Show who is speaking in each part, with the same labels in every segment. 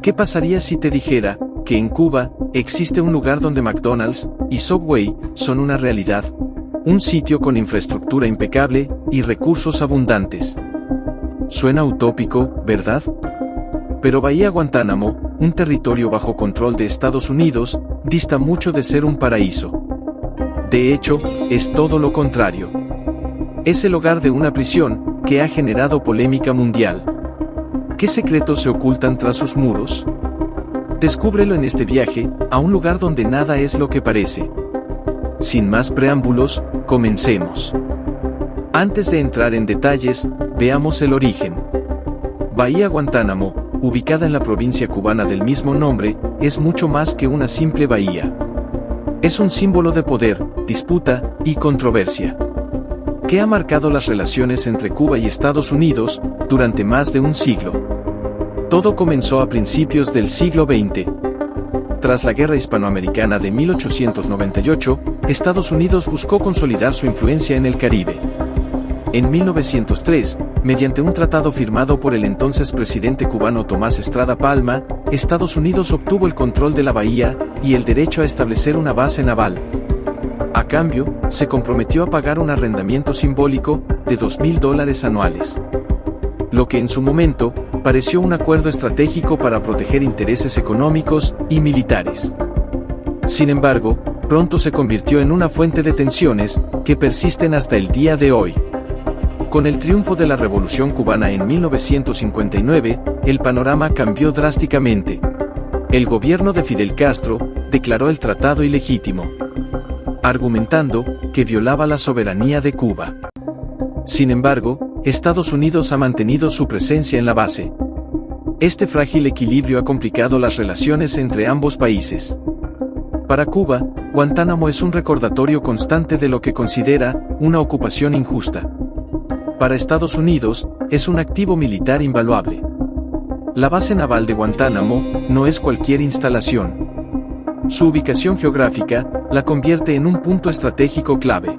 Speaker 1: ¿Qué pasaría si te dijera que en Cuba existe un lugar donde McDonald's y Subway son una realidad? Un sitio con infraestructura impecable y recursos abundantes. Suena utópico, ¿verdad? Pero Bahía Guantánamo, un territorio bajo control de Estados Unidos, dista mucho de ser un paraíso. De hecho, es todo lo contrario. Es el hogar de una prisión que ha generado polémica mundial. ¿Qué secretos se ocultan tras sus muros? Descúbrelo en este viaje a un lugar donde nada es lo que parece. Sin más preámbulos, comencemos. Antes de entrar en detalles, veamos el origen. Bahía Guantánamo, ubicada en la provincia cubana del mismo nombre, es mucho más que una simple bahía. Es un símbolo de poder, disputa y controversia, que ha marcado las relaciones entre Cuba y Estados Unidos durante más de un siglo. Todo comenzó a principios del siglo XX. Tras la Guerra Hispanoamericana de 1898, Estados Unidos buscó consolidar su influencia en el Caribe. En 1903, mediante un tratado firmado por el entonces presidente cubano Tomás Estrada Palma, Estados Unidos obtuvo el control de la bahía y el derecho a establecer una base naval. A cambio, se comprometió a pagar un arrendamiento simbólico de $2.000 anuales. Lo que en su momento pareció un acuerdo estratégico para proteger intereses económicos y militares. Sin embargo, pronto se convirtió en una fuente de tensiones que persisten hasta el día de hoy. Con el triunfo de la Revolución Cubana en 1959, el panorama cambió drásticamente. El gobierno de Fidel Castro declaró el tratado ilegítimo, argumentando que violaba la soberanía de Cuba. Sin embargo, Estados Unidos ha mantenido su presencia en la base. Este frágil equilibrio ha complicado las relaciones entre ambos países. Para Cuba, Guantánamo es un recordatorio constante de lo que considera una ocupación injusta. Para Estados Unidos, es un activo militar invaluable. La base naval de Guantánamo no es cualquier instalación. Su ubicación geográfica la convierte en un punto estratégico clave.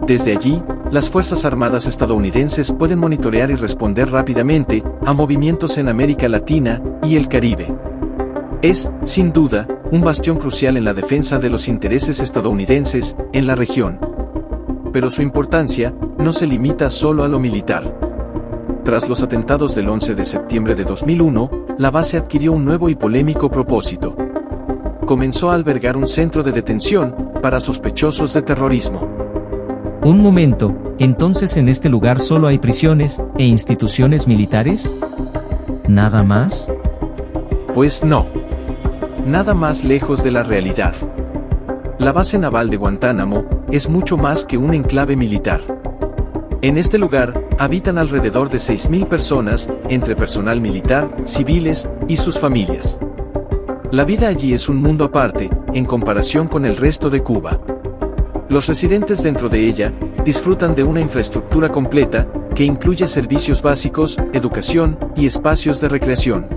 Speaker 1: Desde allí, las Fuerzas Armadas estadounidenses pueden monitorear y responder rápidamente a movimientos en América Latina y el Caribe. Es, sin duda, un bastión crucial en la defensa de los intereses estadounidenses en la región. Pero su importancia no se limita solo a lo militar. Tras los atentados del 11 de septiembre de 2001, la base adquirió un nuevo y polémico propósito. Comenzó a albergar un centro de detención para sospechosos de terrorismo.
Speaker 2: Un momento, ¿entonces en este lugar solo hay prisiones e instituciones militares? ¿Nada más?
Speaker 1: Pues no. Nada más lejos de la realidad. La base naval de Guantánamo es mucho más que un enclave militar. En este lugar, habitan alrededor de 6.000 personas, entre personal militar, civiles y sus familias. La vida allí es un mundo aparte, en comparación con el resto de Cuba. Los residentes dentro de ella disfrutan de una infraestructura completa que incluye servicios básicos, educación y espacios de recreación.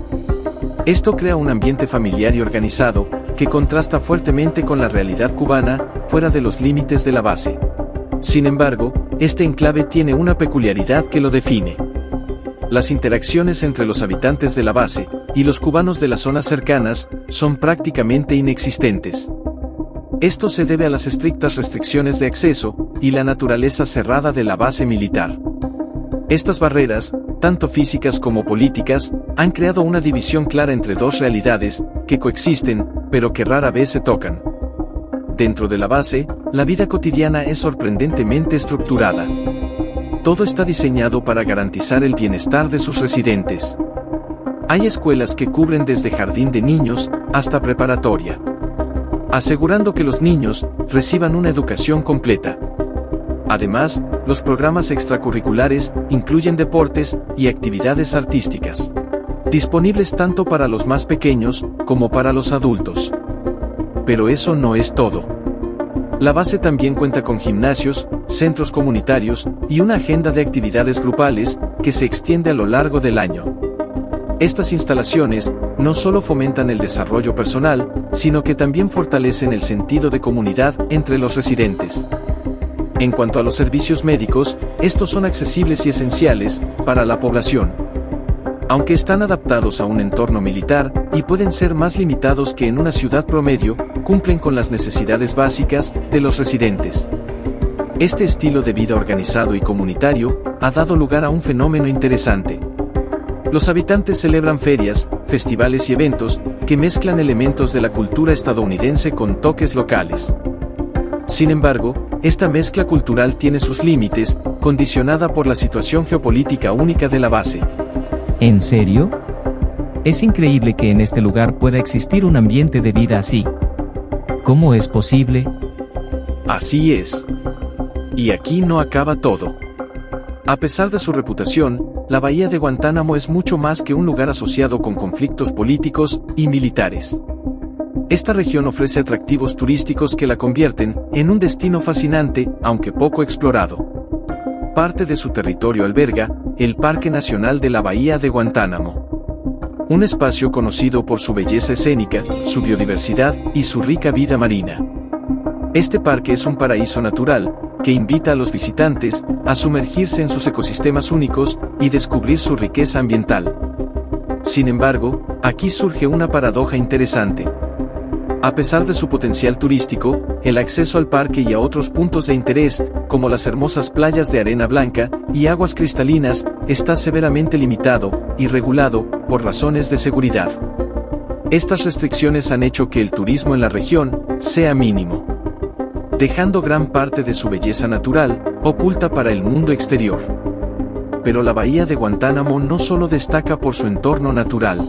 Speaker 1: Esto crea un ambiente familiar y organizado que contrasta fuertemente con la realidad cubana fuera de los límites de la base. Sin embargo, este enclave tiene una peculiaridad que lo define. Las interacciones entre los habitantes de la base y los cubanos de las zonas cercanas son prácticamente inexistentes. Esto se debe a las estrictas restricciones de acceso y la naturaleza cerrada de la base militar. Estas barreras, tanto físicas como políticas, han creado una división clara entre dos realidades que coexisten, pero que rara vez se tocan. Dentro de la base, la vida cotidiana es sorprendentemente estructurada. Todo está diseñado para garantizar el bienestar de sus residentes. Hay escuelas que cubren desde jardín de niños hasta preparatoria, asegurando que los niños reciban una educación completa. Además, los programas extracurriculares incluyen deportes y actividades artísticas, disponibles tanto para los más pequeños como para los adultos. Pero eso no es todo. La base también cuenta con gimnasios, centros comunitarios y una agenda de actividades grupales que se extiende a lo largo del año. Estas instalaciones no solo fomentan el desarrollo personal, sino que también fortalecen el sentido de comunidad entre los residentes. En cuanto a los servicios médicos, estos son accesibles y esenciales para la población. Aunque están adaptados a un entorno militar y pueden ser más limitados que en una ciudad promedio, cumplen con las necesidades básicas de los residentes. Este estilo de vida organizado y comunitario ha dado lugar a un fenómeno interesante. Los habitantes celebran ferias, festivales y eventos que mezclan elementos de la cultura estadounidense con toques locales. Sin embargo, esta mezcla cultural tiene sus límites, condicionada por la situación geopolítica única de la base.
Speaker 2: ¿En serio? Es increíble que en este lugar pueda existir un ambiente de vida así. ¿Cómo es posible?
Speaker 1: Así es. Y aquí no acaba todo. A pesar de su reputación, la bahía de Guantánamo es mucho más que un lugar asociado con conflictos políticos y militares. Esta región ofrece atractivos turísticos que la convierten en un destino fascinante, aunque poco explorado. Parte de su territorio alberga el Parque Nacional de la Bahía de Guantánamo. Un espacio conocido por su belleza escénica, su biodiversidad y su rica vida marina. Este parque es un paraíso natural, que invita a los visitantes a sumergirse en sus ecosistemas únicos y descubrir su riqueza ambiental. Sin embargo, aquí surge una paradoja interesante. A pesar de su potencial turístico, el acceso al parque y a otros puntos de interés, como las hermosas playas de arena blanca y aguas cristalinas, está severamente limitado y regulado por razones de seguridad. Estas restricciones han hecho que el turismo en la región sea mínimo, dejando gran parte de su belleza natural oculta para el mundo exterior. Pero la bahía de Guantánamo no solo destaca por su entorno natural.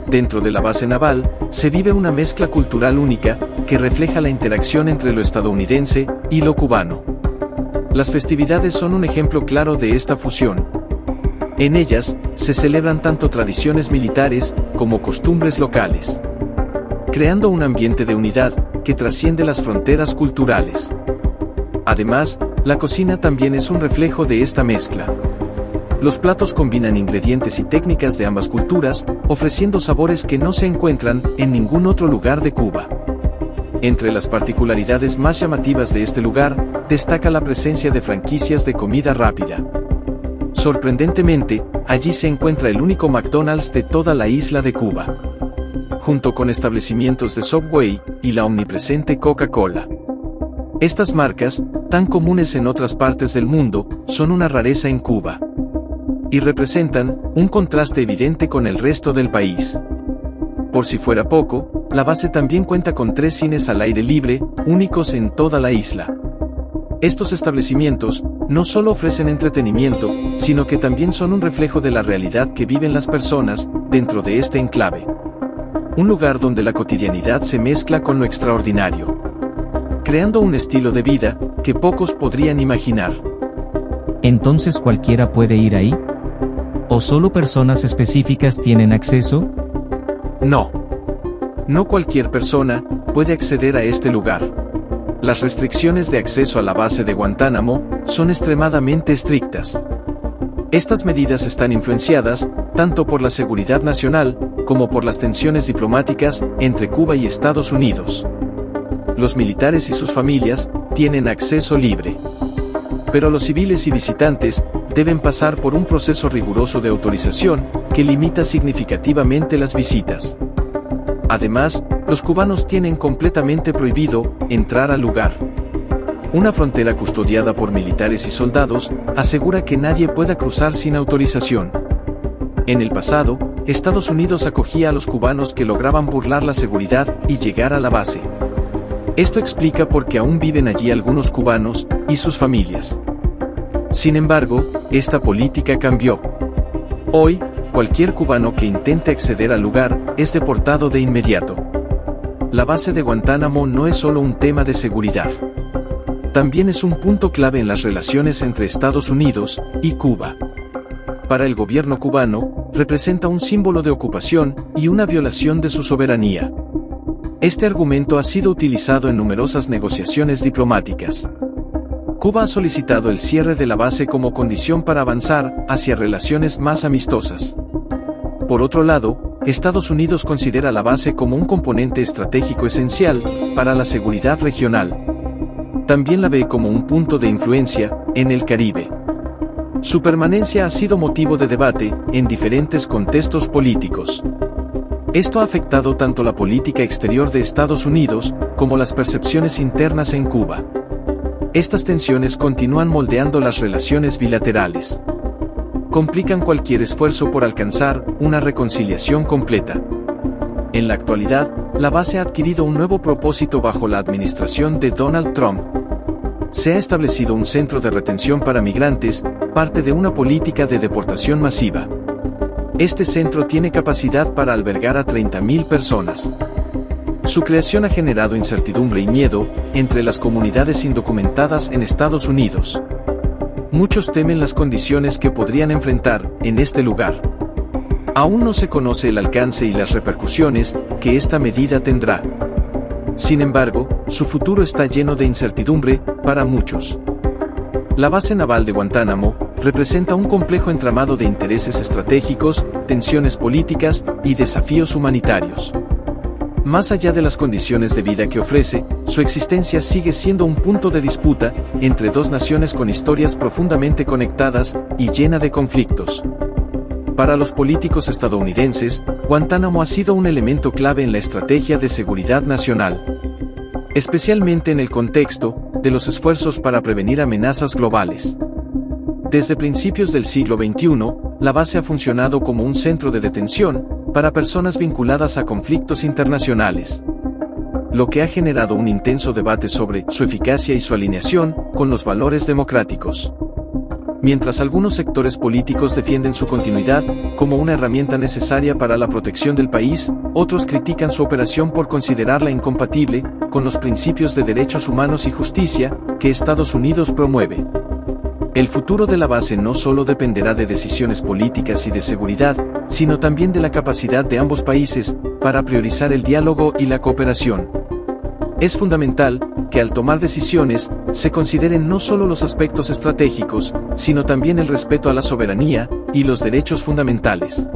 Speaker 1: Dentro de la base naval, se vive una mezcla cultural única, que refleja la interacción entre lo estadounidense y lo cubano. Las festividades son un ejemplo claro de esta fusión. En ellas, se celebran tanto tradiciones militares como costumbres locales, creando un ambiente de unidad que trasciende las fronteras culturales. Además, la cocina también es un reflejo de esta mezcla. Los platos combinan ingredientes y técnicas de ambas culturas, ofreciendo sabores que no se encuentran en ningún otro lugar de Cuba. Entre las particularidades más llamativas de este lugar, destaca la presencia de franquicias de comida rápida. Sorprendentemente, allí se encuentra el único McDonald's de toda la isla de Cuba, junto con establecimientos de Subway y la omnipresente Coca-Cola. Estas marcas, tan comunes en otras partes del mundo, son una rareza en Cuba y representan un contraste evidente con el resto del país. Por si fuera poco, la base también cuenta con 3 cines al aire libre, únicos en toda la isla. Estos establecimientos no solo ofrecen entretenimiento, sino que también son un reflejo de la realidad que viven las personas dentro de este enclave. Un lugar donde la cotidianidad se mezcla con lo extraordinario, creando un estilo de vida que pocos podrían imaginar.
Speaker 2: ¿Entonces cualquiera puede ir ahí? ¿O solo personas específicas tienen acceso?
Speaker 1: No. No cualquier persona puede acceder a este lugar. Las restricciones de acceso a la base de Guantánamo son extremadamente estrictas. Estas medidas están influenciadas tanto por la seguridad nacional como por las tensiones diplomáticas entre Cuba y Estados Unidos. Los militares y sus familias tienen acceso libre, pero los civiles y visitantes deben pasar por un proceso riguroso de autorización que limita significativamente las visitas. Además, los cubanos tienen completamente prohibido entrar al lugar. Una frontera custodiada por militares y soldados asegura que nadie pueda cruzar sin autorización. En el pasado, Estados Unidos acogía a los cubanos que lograban burlar la seguridad y llegar a la base. Esto explica por qué aún viven allí algunos cubanos y sus familias. Sin embargo, esta política cambió. Hoy, cualquier cubano que intente acceder al lugar es deportado de inmediato. La base de Guantánamo no es solo un tema de seguridad. También es un punto clave en las relaciones entre Estados Unidos y Cuba. Para el gobierno cubano, representa un símbolo de ocupación y una violación de su soberanía. Este argumento ha sido utilizado en numerosas negociaciones diplomáticas. Cuba ha solicitado el cierre de la base como condición para avanzar hacia relaciones más amistosas. Por otro lado, Estados Unidos considera la base como un componente estratégico esencial para la seguridad regional. También la ve como un punto de influencia en el Caribe. Su permanencia ha sido motivo de debate en diferentes contextos políticos. Esto ha afectado tanto la política exterior de Estados Unidos como las percepciones internas en Cuba. Estas tensiones continúan moldeando las relaciones bilaterales. Complican cualquier esfuerzo por alcanzar una reconciliación completa. En la actualidad, la base ha adquirido un nuevo propósito bajo la administración de Donald Trump. Se ha establecido un centro de retención para migrantes, parte de una política de deportación masiva. Este centro tiene capacidad para albergar a 30.000 personas. Su creación ha generado incertidumbre y miedo entre las comunidades indocumentadas en Estados Unidos. Muchos temen las condiciones que podrían enfrentar en este lugar. Aún no se conoce el alcance y las repercusiones que esta medida tendrá. Sin embargo, su futuro está lleno de incertidumbre para muchos. La base naval de Guantánamo representa un complejo entramado de intereses estratégicos, tensiones políticas y desafíos humanitarios. Más allá de las condiciones de vida que ofrece, su existencia sigue siendo un punto de disputa entre dos naciones con historias profundamente conectadas y llena de conflictos. Para los políticos estadounidenses, Guantánamo ha sido un elemento clave en la estrategia de seguridad nacional, especialmente en el contexto de los esfuerzos para prevenir amenazas globales. Desde principios del siglo XXI, la base ha funcionado como un centro de detención para personas vinculadas a conflictos internacionales, lo que ha generado un intenso debate sobre su eficacia y su alineación con los valores democráticos. Mientras algunos sectores políticos defienden su continuidad como una herramienta necesaria para la protección del país, otros critican su operación por considerarla incompatible con los principios de derechos humanos y justicia que Estados Unidos promueve. El futuro de la base no solo dependerá de decisiones políticas y de seguridad, sino también de la capacidad de ambos países para priorizar el diálogo y la cooperación. Es fundamental que al tomar decisiones, se consideren no solo los aspectos estratégicos, sino también el respeto a la soberanía y los derechos fundamentales.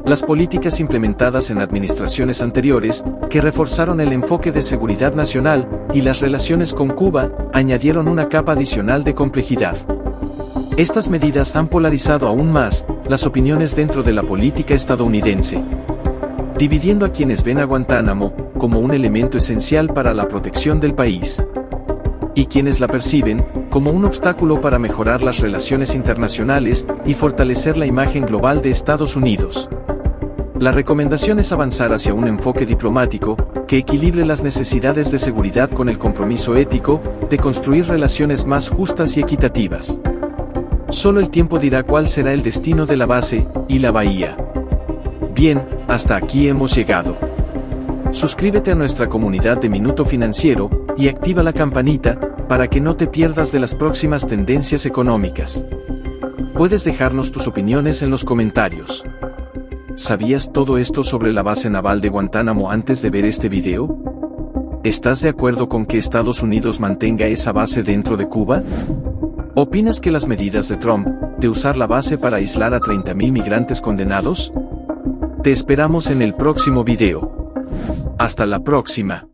Speaker 1: Las políticas implementadas en administraciones anteriores, que reforzaron el enfoque de seguridad nacional y las relaciones con Cuba, añadieron una capa adicional de complejidad. Estas medidas han polarizado aún más las opiniones dentro de la política estadounidense, dividiendo a quienes ven a Guantánamo como un elemento esencial para la protección del país, y quienes la perciben como un obstáculo para mejorar las relaciones internacionales y fortalecer la imagen global de Estados Unidos. La recomendación es avanzar hacia un enfoque diplomático que equilibre las necesidades de seguridad con el compromiso ético de construir relaciones más justas y equitativas. Solo el tiempo dirá cuál será el destino de la base y la bahía. Bien, hasta aquí hemos llegado. Suscríbete a nuestra comunidad de Minuto Financiero y activa la campanita para que no te pierdas de las próximas tendencias económicas. Puedes dejarnos tus opiniones en los comentarios. ¿Sabías todo esto sobre la base naval de Guantánamo antes de ver este video? ¿Estás de acuerdo con que Estados Unidos mantenga esa base dentro de Cuba? ¿Opinas que las medidas de Trump de usar la base para aislar a 30.000 migrantes condenados? Te esperamos en el próximo video. Hasta la próxima.